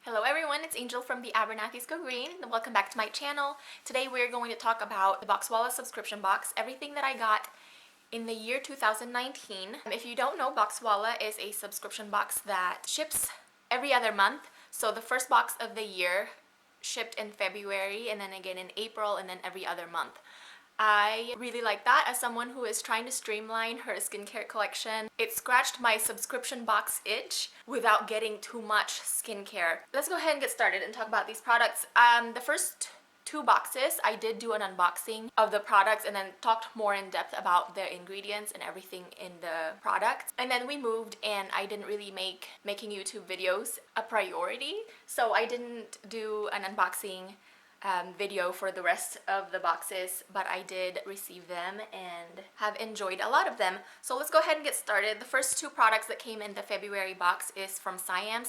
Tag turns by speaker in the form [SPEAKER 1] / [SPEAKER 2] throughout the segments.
[SPEAKER 1] Hello everyone, it's Angel from the Abernathy's Go Green, and welcome back to my channel. Today we're going to talk about the Boxwalla subscription box, everything that I got in the year 2019. If you don't know, Boxwalla is a subscription box that ships every other month. So the first box of the year shipped in February, and then again in April, and then every other month. I really like that as someone who is trying to streamline her skincare collection. It scratched my subscription box itch without getting too much skincare. Let's go ahead and get started and talk about these products. The first two boxes, I did do an unboxing of the products and then talked more in depth about the ingredients and everything in the product. And then we moved and I didn't really make making YouTube videos a priority. So I didn't do an unboxing video for the rest of the boxes, but I did receive them and have enjoyed a lot of them. So let's go ahead and get started. The first two products that came in the February box is from Siam.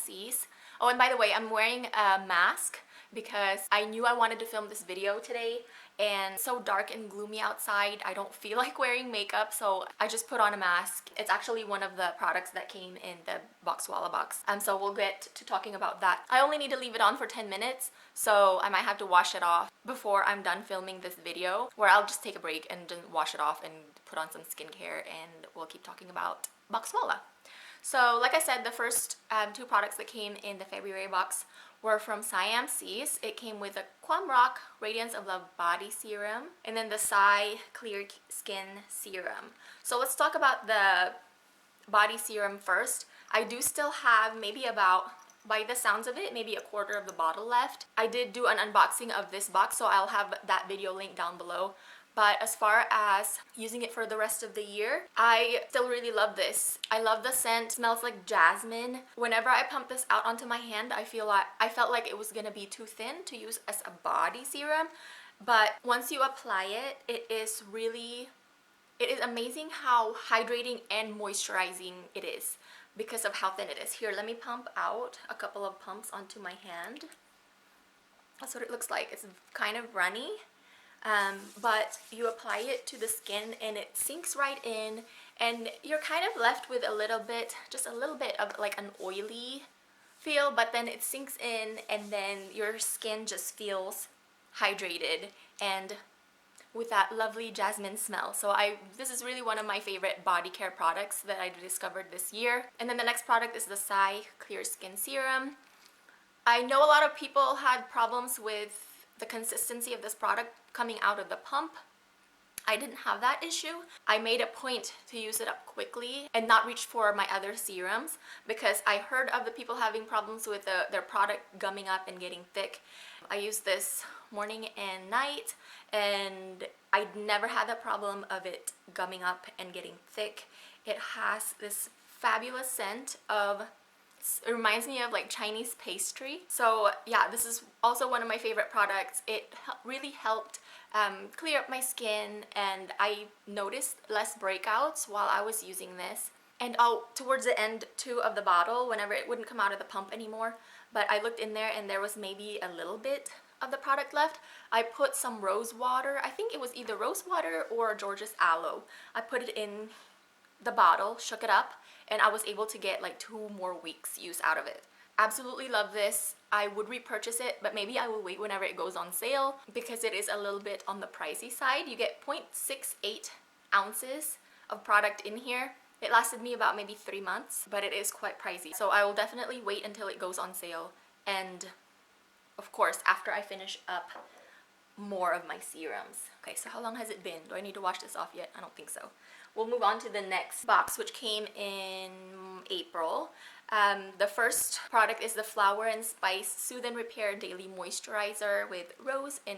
[SPEAKER 1] Oh, and by the way, I'm wearing a mask because I knew I wanted to film this video today, and it's so dark and gloomy outside, I don't feel like wearing makeup, so I just put on a mask. It's actually one of the products that came in the Boxwalla box, so we'll get to talking about that. I only need to leave it on for 10 minutes, so I might have to wash it off before I'm done filming this video, where I'll just take a break and just wash it off and put on some skincare, and we'll keep talking about Boxwalla. So like I said, the first two products that came in the February box were from Siam. It came with a Kwam Radiance of Love Body Serum and then the Sai Clear Skin Serum. So let's talk about the body serum first. I do still have maybe about, by the sounds of it, maybe a quarter of the bottle left. I did do an unboxing of this box, so I'll have that video linked down below. But as far as using it for the rest of the year, I still really love this. I love the scent. It smells like jasmine. Whenever I pump this out onto my hand, I felt like it was gonna be too thin to use as a body serum. But once you apply it, it is amazing how hydrating and moisturizing it is because of how thin it is. Here, let me pump out a couple of pumps onto my hand. That's what it looks like. It's kind of runny. But you apply it to the skin and it sinks right in, and you're kind of left with just a little bit of like an oily feel, but then it sinks in and then your skin just feels hydrated and with that lovely jasmine smell. So this is really one of my favorite body care products that I discovered this year. And then the next product is the Sai Clear Skin Serum. I know a lot of people had problems with the consistency of this product coming out of the pump. I didn't have that issue. I made a point to use it up quickly and not reach for my other serums because I heard of the people having problems with their product gumming up and getting thick. I use this morning and night and I never had the problem of it gumming up and getting thick. It has this fabulous scent of, it reminds me of like Chinese pastry. So yeah, this is also one of my favorite products. It really helped clear up my skin, and I noticed less breakouts while I was using this. And towards the end too of the bottle, whenever it wouldn't come out of the pump anymore, but I looked in there and there was maybe a little bit of the product left. I put some rose water. I think it was either rose water or George's aloe. I put it in the bottle, shook it up, and I was able to get like 2 more weeks use out of it. Absolutely love this. I would repurchase it, but maybe I will wait whenever it goes on sale because it is a little bit on the pricey side. You get 0.68 ounces of product in here. It lasted me about maybe 3 months, but it is quite pricey. So I will definitely wait until it goes on sale. And of course, after I finish up more of my serums. Okay, so how long has it been? Do I need to wash this off yet? I don't think so. We'll move on to the next box, which came in April. The first product is the Flower and Spice Soothe and Repair Daily Moisturizer with rose and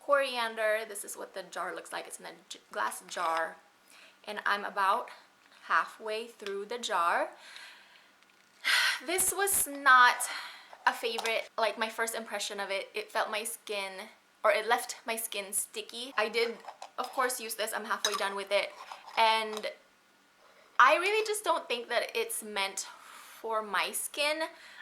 [SPEAKER 1] coriander. This is what the jar looks like. It's in a glass jar. And I'm about halfway through the jar. This was not a favorite, like my first impression of it. It felt my skin, or it left my skin sticky. I did, of course, use this. I'm halfway done with it. And I really just don't think that it's meant for my skin.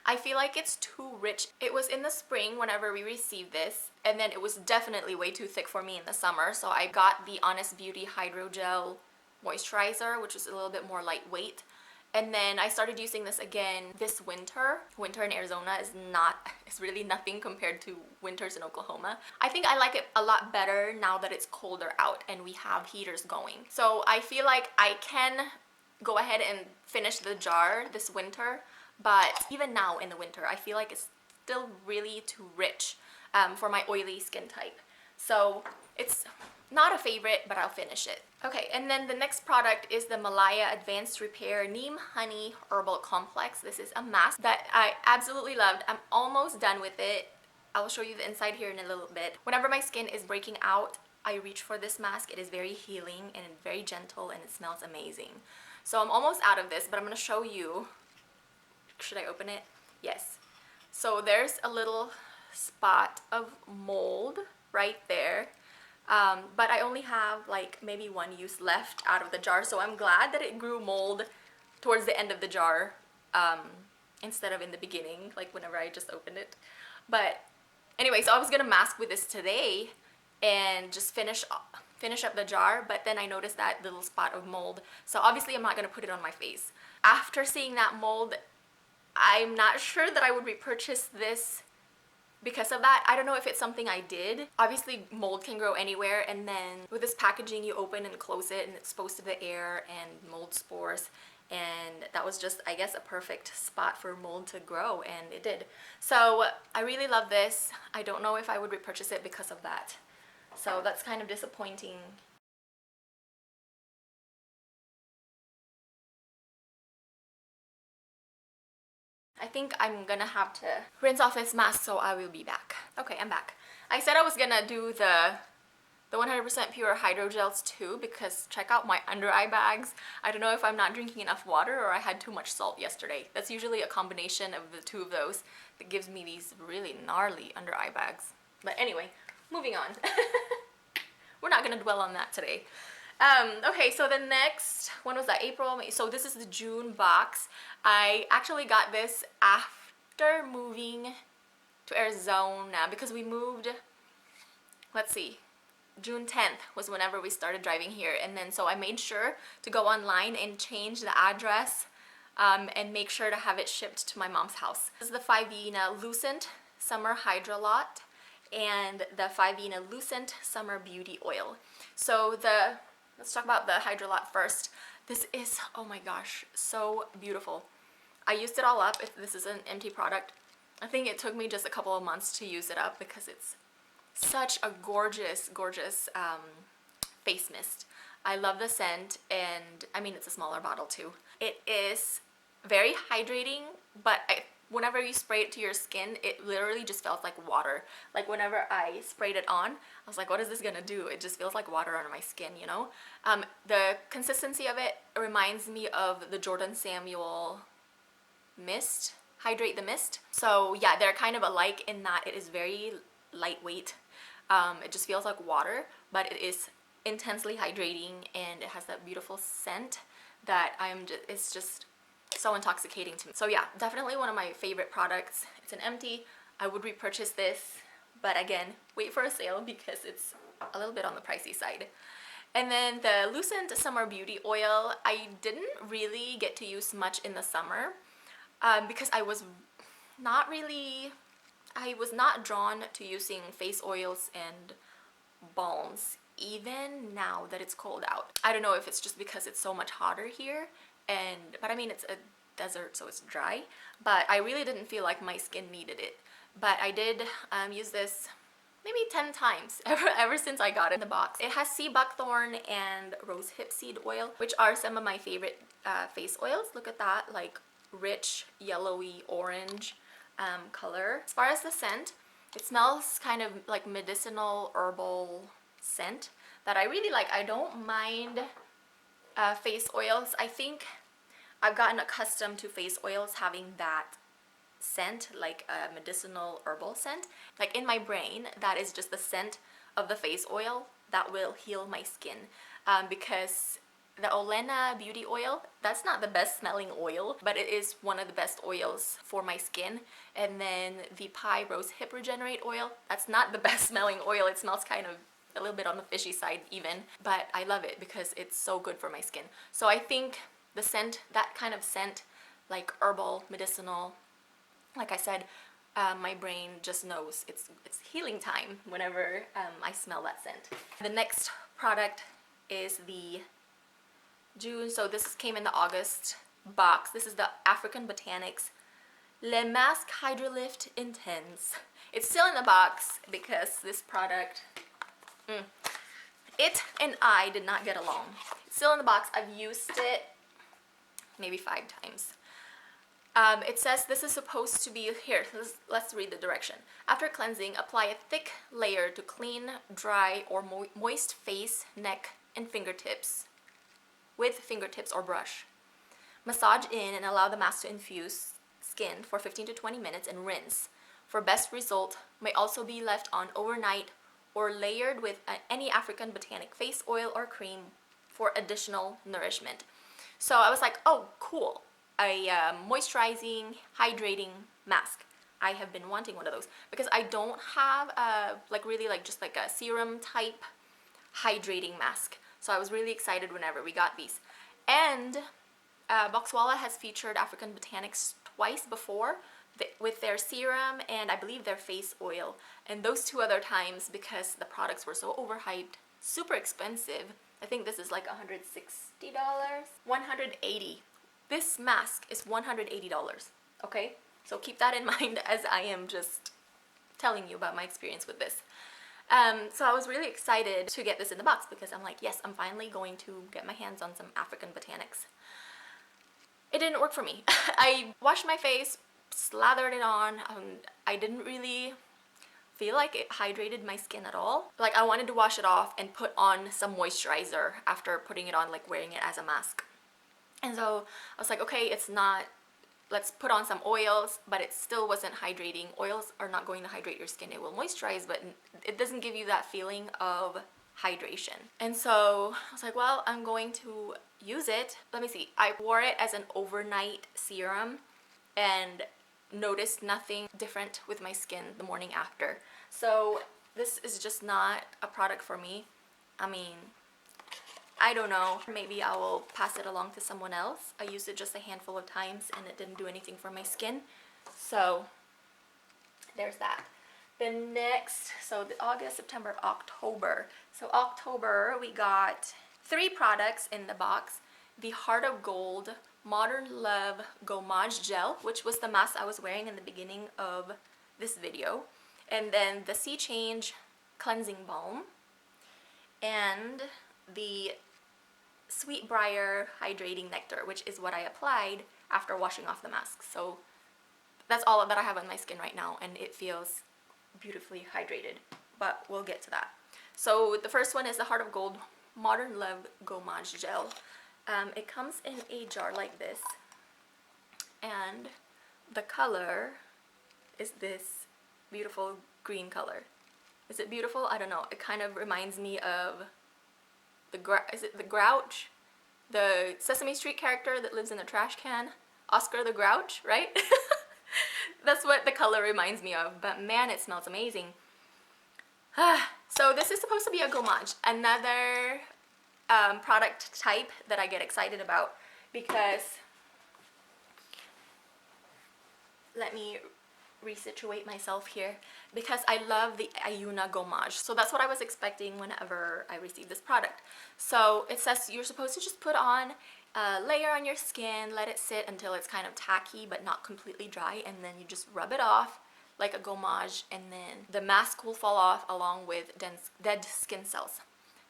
[SPEAKER 1] I feel like it's too rich. It was in the spring whenever we received this, and then it was definitely way too thick for me in the summer, so I got the Honest Beauty Hydrogel Moisturizer, which is a little bit more lightweight, And then I started using this again this winter. Winter in Arizona is really nothing compared to winters in Oklahoma. I think I like it a lot better now that it's colder out and we have heaters going. So I feel like I can go ahead and finish the jar this winter, but even now in the winter, I feel like it's still really too rich for my oily skin type. So it's not a favorite, but I'll finish it. Okay, and then the next product is the Malaya Advanced Repair Neem Honey Herbal Complex. This is a mask that I absolutely loved. I'm almost done with it. I will show you the inside here in a little bit. Whenever my skin is breaking out, I reach for this mask. It is very healing and very gentle and it smells amazing. So I'm almost out of this, but I'm going to show you. Should I open it? Yes. So there's a little spot of mold right there. But I only have like maybe one use left out of the jar, so I'm glad that it grew mold towards the end of the jar instead of in the beginning, like whenever I just opened it. But anyway, so I was gonna mask with this today and just finish up the jar, but then I noticed that little spot of mold, so obviously I'm not gonna put it on my face. After seeing that mold, I'm not sure that I would repurchase this because of that. I don't know if it's something I did. Obviously mold can grow anywhere, and then with this packaging you open and close it and it's exposed to the air and mold spores, and that was just, I guess, a perfect spot for mold to grow, and it did. So I really love this. I don't know if I would repurchase it because of that. So that's kind of disappointing. I think I'm gonna have to rinse off this mask, so I will be back. Okay, I'm back. I said I was gonna do the 100% pure hydrogels too, because check out my under eye bags. I don't know if I'm not drinking enough water or I had too much salt yesterday. That's usually a combination of the two of those that gives me these really gnarly under eye bags. But anyway, moving on. We're not gonna dwell on that today. Okay, so the next, when was that? April, May. So this is the June box. I actually got this after moving to Arizona because we moved, let's see, June 10th was whenever we started driving here, and then so I made sure to go online and change the address and make sure to have it shipped to my mom's house. This is the 5-Vena Lucent Summer Hydrolat and the 5-Vena Lucent Summer Beauty Oil. So let's talk about the Hydrolat first. This is, oh my gosh, so beautiful. I used it all up. If this is an empty product, I think it took me just a couple of months to use it up because it's such a gorgeous, gorgeous face mist. I love the scent, and I mean, it's a smaller bottle too. It is very hydrating, but whenever you spray it to your skin, it literally just felt like water. Like whenever I sprayed it on, I was like, what is this gonna do? It just feels like water on my skin, you know? The consistency of it reminds me of the Jordan Samuel mist, Hydrate the Mist. So yeah, they're kind of alike in that it is very lightweight. It just feels like water, but it is intensely hydrating, and it has that beautiful scent that it's just so intoxicating to me. So yeah, definitely one of my favorite products. It's an empty. I would repurchase this, but again, wait for a sale because it's a little bit on the pricey side. And then the Lucent Summer Beauty Oil, I didn't really get to use much in the summer because I was not drawn to using face oils and balms even now that it's cold out. I don't know if it's just because it's so much hotter here, but I mean, it's a desert, so it's dry, but I really didn't feel like my skin needed it. But I did use this maybe 10 times ever since I got it in the box. It has sea buckthorn and rose hip seed oil, which are some of my favorite face oils. Look at that, like rich yellowy orange color. As far as the scent, it smells kind of like medicinal herbal scent that I really like. I don't mind face oils. I think I've gotten accustomed to face oils having that scent, like a medicinal herbal scent. Like in my brain, that is just the scent of the face oil that will heal my skin, because the Olena Beauty Oil, that's not the best smelling oil, but it is one of the best oils for my skin. And then the Pi Rose Hip Regenerate Oil, that's not the best smelling oil. It smells kind of a little bit on the fishy side even, but I love it because it's so good for my skin. So I think the scent, that kind of scent, like herbal, medicinal. Like I said, my brain just knows it's healing time whenever I smell that scent. The next product is the June, so this came in the August box. This is the African Botanics Masque Hydralift Intense. It's still in the box because this product, it and I did not get along. It's still in the box. I've used it maybe 5 times. It says this is supposed to be, here, let's read the direction. After cleansing, apply a thick layer to clean, dry, or moist face, neck, and fingertips with fingertips or brush. Massage in and allow the mask to infuse skin for 15 to 20 minutes and rinse. For best result, may also be left on overnight or layered with any African botanic face oil or cream for additional nourishment. So I was like, oh, cool. A moisturizing, hydrating mask. I have been wanting one of those because I don't have just like a serum type hydrating mask. So I was really excited whenever we got these. And Boxwalla has featured African Botanics twice before with their serum and I believe their face oil. And those 2 other times, because the products were so overhyped, super expensive. I think this is like $160, $180. This mask is $180, okay? So keep that in mind as I am just telling you about my experience with this. So I was really excited to get this in the box because I'm like, yes, I'm finally going to get my hands on some African Botanics. It didn't work for me. I washed my face, slathered it on. I didn't really feel like it hydrated my skin at all. Like I wanted to wash it off and put on some moisturizer after putting it on, like wearing it as a mask. And so I was like, okay, it's not, let's put on some oils, but it still wasn't hydrating. Oils are not going to hydrate your skin. It will moisturize, but it doesn't give you that feeling of hydration. And so I was like, well, I'm going to use it. Let me see. I wore it as an overnight serum and noticed nothing different with my skin the morning after. So this is just not a product for me. I mean, I don't know, maybe I will pass it along to someone else. I used it just a handful of times and it didn't do anything for my skin. So there's that. The next, so the August, September, October. So October, we got 3 products in the box. The Heart of Gold Modern Love Gommage Gel, which was the mask I was wearing in the beginning of this video. And then the Sea Change Cleansing Balm. And the Sweetbriar Hydrating Nectar, which is what I applied after washing off the mask. So that's all that I have on my skin right now and it feels beautifully hydrated, but we'll get to that. So the first one is the Heart of Gold Modern Love Gommage Gel. It comes in a jar like this and the color is this beautiful green color. Is it beautiful? I don't know. It kind of reminds me of is it the Grouch? The Sesame Street character that lives in a trash can? Oscar the Grouch, right? That's what the color reminds me of, but man, it smells amazing. So this is supposed to be a gommage, another product type that I get excited about because, let me resituate myself here, because I love the Ayuna Gommage. So that's what I was expecting whenever I received this product. So it says you're supposed to just put on a layer on your skin, let it sit until it's kind of tacky but not completely dry, and then you just rub it off like a gommage, and then the mask will fall off along with dead skin cells.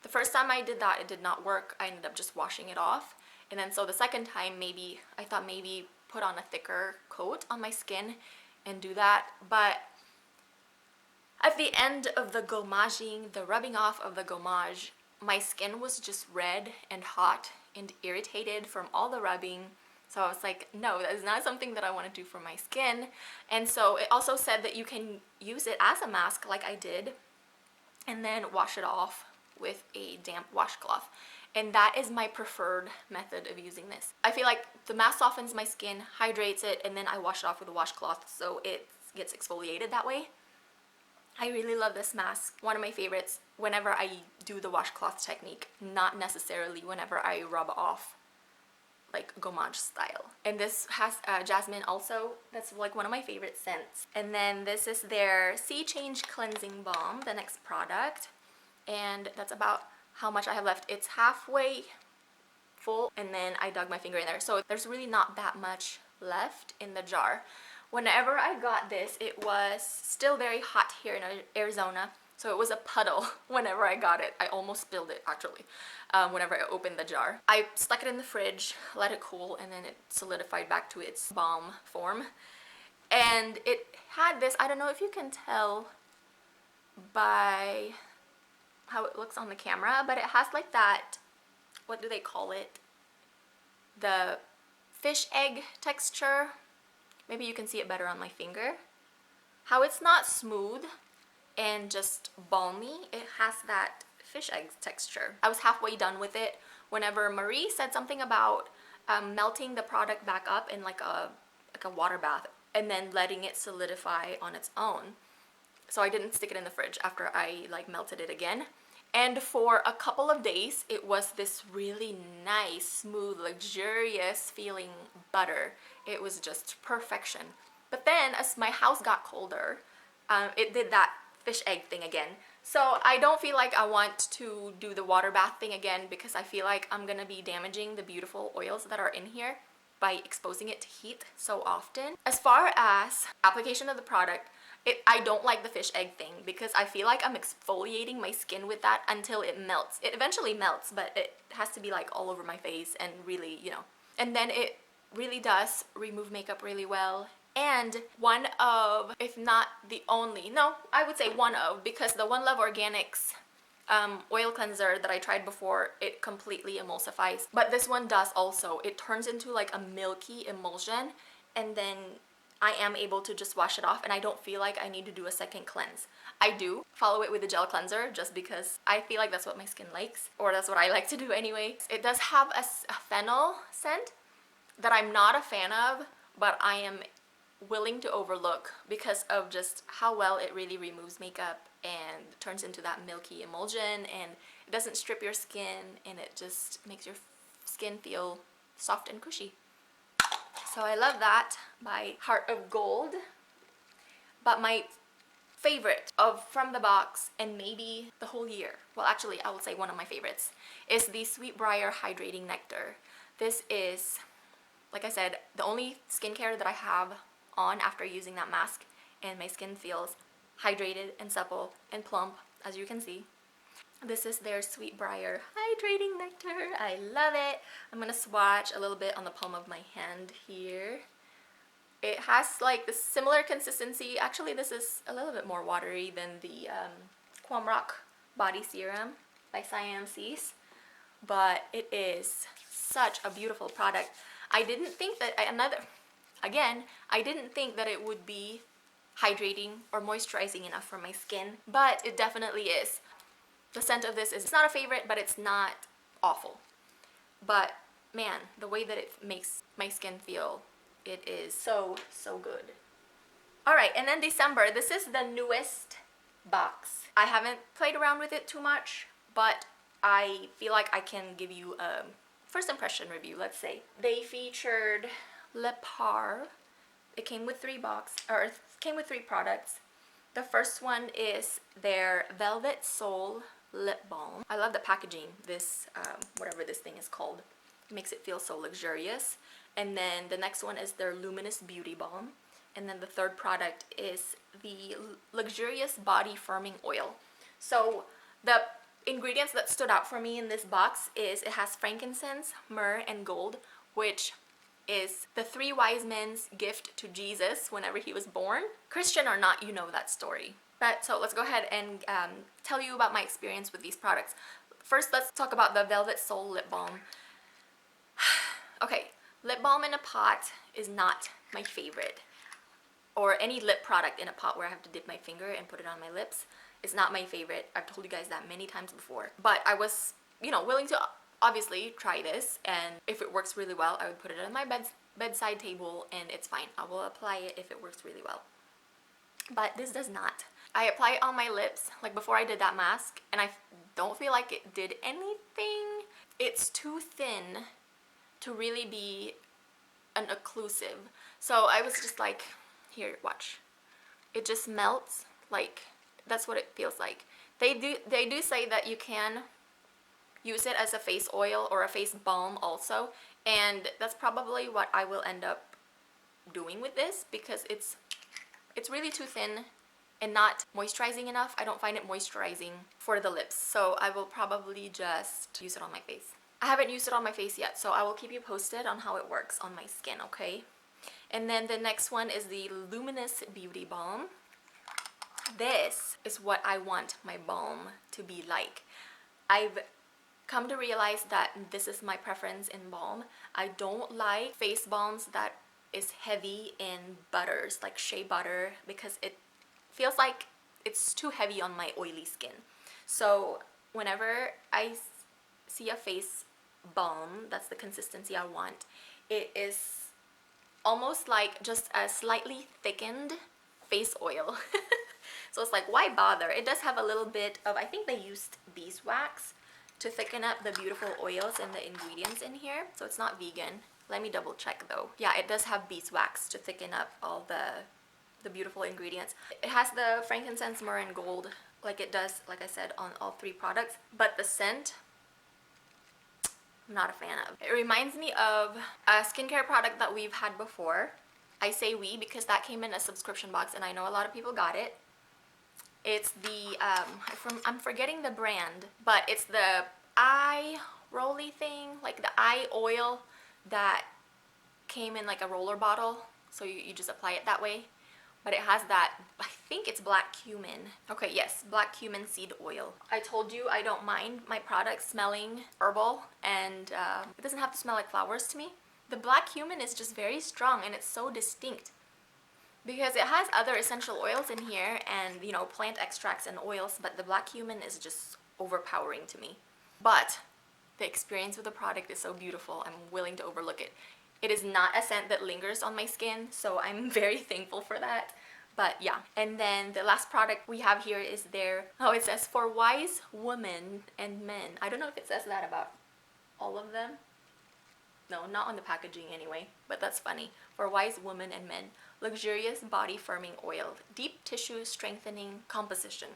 [SPEAKER 1] The first time I did that, it did not work. I ended up just washing it off. And then so the second time, I thought maybe put on a thicker coat on my skin and do that. But at the end of the gommaging, the rubbing off of the gommage, my skin was just red and hot and irritated from all the rubbing. So I was like, no, that is not something that I want to do for my skin. And so it also said that you can use it as a mask like I did and then wash it off with a damp washcloth. And that is my preferred method of using this. I feel like the mask softens my skin, hydrates it, and then I wash it off with a washcloth so it gets exfoliated that way. I really love this mask. One of my favorites whenever I do the washcloth technique, not necessarily whenever I rub off like Gommage style. And this has jasmine also. That's like one of my favorite scents. And then this is their Sea Change Cleansing Balm, the next product. And that's about how much I have left. It's halfway full, and then I dug my finger in there. So there's really not that much left in the jar. Whenever I got this, it was still very hot here in Arizona. So it was a puddle whenever I got it. I almost spilled it actually whenever I opened the jar. I stuck it in the fridge, let it cool, and then it solidified back to its balm form. And it had this, I don't know if you can tell by how it looks on the camera, but it has like that, what do they call it? The fish egg texture. Maybe you can see it better on my finger. How it's not smooth and just balmy, it has that fish egg texture. I was halfway done with it whenever Marie said something about melting the product back up in like a water bath and then letting it solidify on its own. So I didn't stick it in the fridge after I like melted it again. And for a couple of days, it was this really nice, smooth, luxurious feeling butter. It was just perfection. But then as my house got colder, it did that fish egg thing again. So I don't feel like I want to do the water bath thing again because I feel like I'm gonna be damaging the beautiful oils that are in here by exposing it to heat so often. As far as application of the product, I don't like the fish egg thing because I feel like I'm exfoliating my skin with that until it melts. It eventually melts, but it has to be like all over my face and really, you know. And then it really does remove makeup really well. And one of, if not the only, no, I would say one of, because the One Love Organics oil cleanser that I tried before, it completely emulsifies. But this one does also. It turns into like a milky emulsion, and then I am able to just wash it off and I don't feel like I need to do a second cleanse. I do follow it with a gel cleanser just because I feel like that's what my skin likes, or that's what I like to do anyway. It does have a fennel scent that I'm not a fan of, but I am willing to overlook because of just how well it really removes makeup and turns into that milky emulsion, and it doesn't strip your skin and it just makes your skin feel soft and cushy. So I love that by Heart of Gold. But my favorite from the box, and maybe the whole year, well actually I will say one of my favorites, is the Sweetbriar Hydrating Nectar. This is, like I said, the only skincare that I have on after using that mask, and my skin feels hydrated and supple and plump, as you can see. This is their Sweetbriar Hydrating Nectar. I love it. I'm gonna swatch a little bit on the palm of my hand here. It has like the similar consistency. Actually, this is a little bit more watery than the Kwam Body Serum by Siam, but it is such a beautiful product. I didn't think that, I didn't think that it would be hydrating or moisturizing enough for my skin, but it definitely is. The scent of this is, it's not a favorite, but it's not awful. But man, the way that it makes my skin feel, it is so, so good. Alright, and then December, this is the newest box. I haven't played around with it too much, but I feel like I can give you a first impression review, let's say. They featured Lepaar. It came with three products. The first one is their Velvet Soul Lip Balm. I love the packaging. This, whatever this thing is called, makes it feel so luxurious. And then the next one is their Luminous Beauty Balm. And then the third product is the Luxurious Body Firming Oil. So the ingredients that stood out for me in this box is it has frankincense, myrrh, and gold, which is the three wise men's gift to Jesus whenever he was born. Christian or not, you know that story. But so let's go ahead and tell you about my experience with these products. First, let's talk about the Velvet Soul Lip Balm. Okay, lip balm in a pot is not my favorite. Or any lip product in a pot where I have to dip my finger and put it on my lips is not my favorite. I've told you guys that many times before. But I was, you know, willing to obviously try this, and if it works really well, I would put it on my bedside table and it's fine. I will apply it if it works really well. But this does not. I apply it on my lips like before I did that mask, and I don't feel like it did anything. It's too thin to really be an occlusive. So I was just like, here, watch. It just melts. Like, that's what it feels like. They do say that you can use it as a face oil or a face balm also, and that's probably what I will end up doing with this, because it's really too thin and not moisturizing enough. I don't find it moisturizing for the lips, so I will probably just use it on my face. I haven't used it on my face yet, so I will keep you posted on how it works on my skin, okay? And then the next one is the Luminous Beauty Balm. This is what I want my balm to be like. I've come to realize that this is my preference in balm. I don't like face balms that is heavy in butters, like shea butter, because it feels like it's too heavy on my oily skin. So whenever I see a face balm that's the consistency I want, it is almost like just a slightly thickened face oil. So it's like, why bother? It does have a little bit of, I think they used beeswax to thicken up the beautiful oils and the ingredients in here. So it's not vegan. Let me double check though. Yeah, it does have beeswax to thicken up all the beautiful ingredients. It has the frankincense, myrrh, and gold, like it does, like I said, on all three products. But the scent, I'm not a fan of. It reminds me of a skincare product that we've had before. I say we because that came in a subscription box, and I know a lot of people got it. It's the, I'm forgetting the brand, but it's the eye rolly thing, like the eye oil that came in like a roller bottle, so you just apply it that way. But it has that, I think it's black cumin. Okay, yes, black cumin seed oil. I told you I don't mind my product smelling herbal, and it doesn't have to smell like flowers to me. The black cumin is just very strong, and it's so distinct, because it has other essential oils in here and, you know, plant extracts and oils, but the black cumin is just overpowering to me. But the experience with the product is so beautiful, I'm willing to overlook it. It is not a scent that lingers on my skin, so I'm very thankful for that. But yeah, and then the last product we have here is their, oh, it says for wise women and men. I don't know if it says that about all of them. No, not on the packaging anyway, but that's funny. For wise women and men, luxurious body firming oil, deep tissue strengthening composition.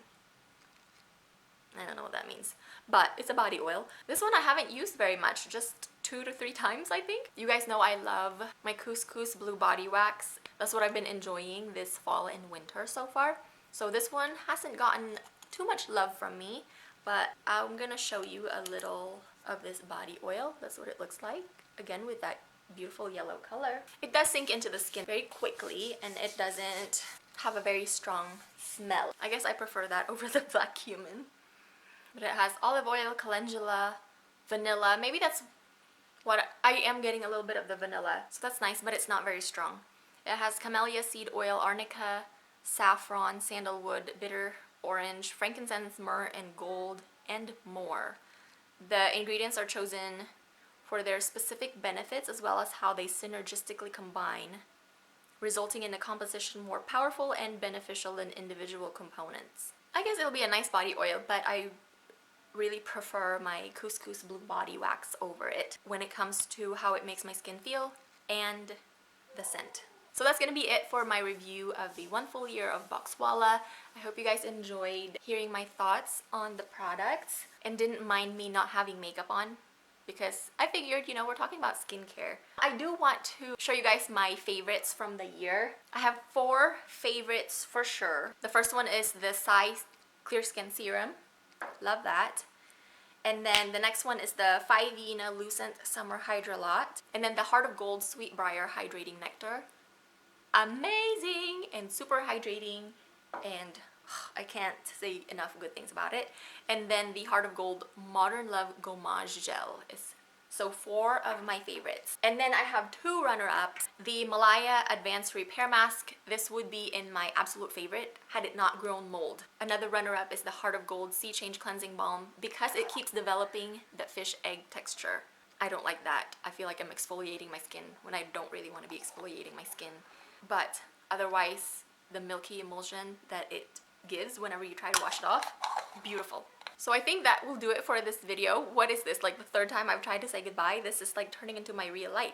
[SPEAKER 1] I don't know what that means, but it's a body oil. This one I haven't used very much, just 2 to 3 times, I think. You guys know I love my Couscous Blue Body Wax. That's what I've been enjoying this fall and winter so far. So this one hasn't gotten too much love from me, but I'm gonna show you a little of this body oil. That's what it looks like. Again, with that beautiful yellow color. It does sink into the skin very quickly, and it doesn't have a very strong smell. I guess I prefer that over the black cumin. But it has olive oil, calendula, vanilla. Maybe that's what I am getting, a little bit of the vanilla. So that's nice, but it's not very strong. It has camellia seed oil, arnica, saffron, sandalwood, bitter orange, frankincense, myrrh, and gold, and more. The ingredients are chosen for their specific benefits as well as how they synergistically combine, resulting in a composition more powerful and beneficial than individual components. I guess it'll be a nice body oil, but I really prefer my Couscous Blue Body Wax over it when it comes to how it makes my skin feel and the scent. So that's gonna be it for my review of the 1 full year of Boxwalla. I hope you guys enjoyed hearing my thoughts on the products and didn't mind me not having makeup on, because I figured, you know, we're talking about skincare. I do want to show you guys my favorites from the year. I have 4 favorites for sure. The first one is the Siam Clear Skin Serum. Love that. And then the next one is the Five-Ina Lucent Summer Hydrolat. And then the Heart of Gold Sweetbriar Hydrating Nectar. Amazing and super hydrating, and I can't say enough good things about it. And then the Heart of Gold Modern Love Gommage Gel is so 4 of my favorites. And then I have 2 runner-ups. The Malaya Advanced Repair Mask. This would be in my absolute favorite had it not grown mold. Another runner-up is the Heart of Gold Sea Change Cleansing Balm, because it keeps developing the fish egg texture. I don't like that. I feel like I'm exfoliating my skin when I don't really want to be exfoliating my skin. But otherwise, the milky emulsion that it gives whenever you try to wash it off, beautiful. So I think that will do it for this video. What is this, like the third time I've tried to say goodbye? This is like turning into my real life.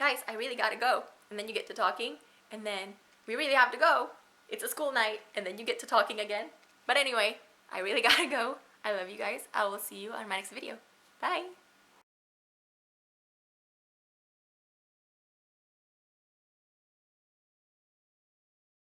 [SPEAKER 1] Guys, I really gotta go. And then you get to talking, and then we really have to go. It's a school night, and then you get to talking again. But anyway, I really gotta go. I love you guys. I will see you on my next video. Bye!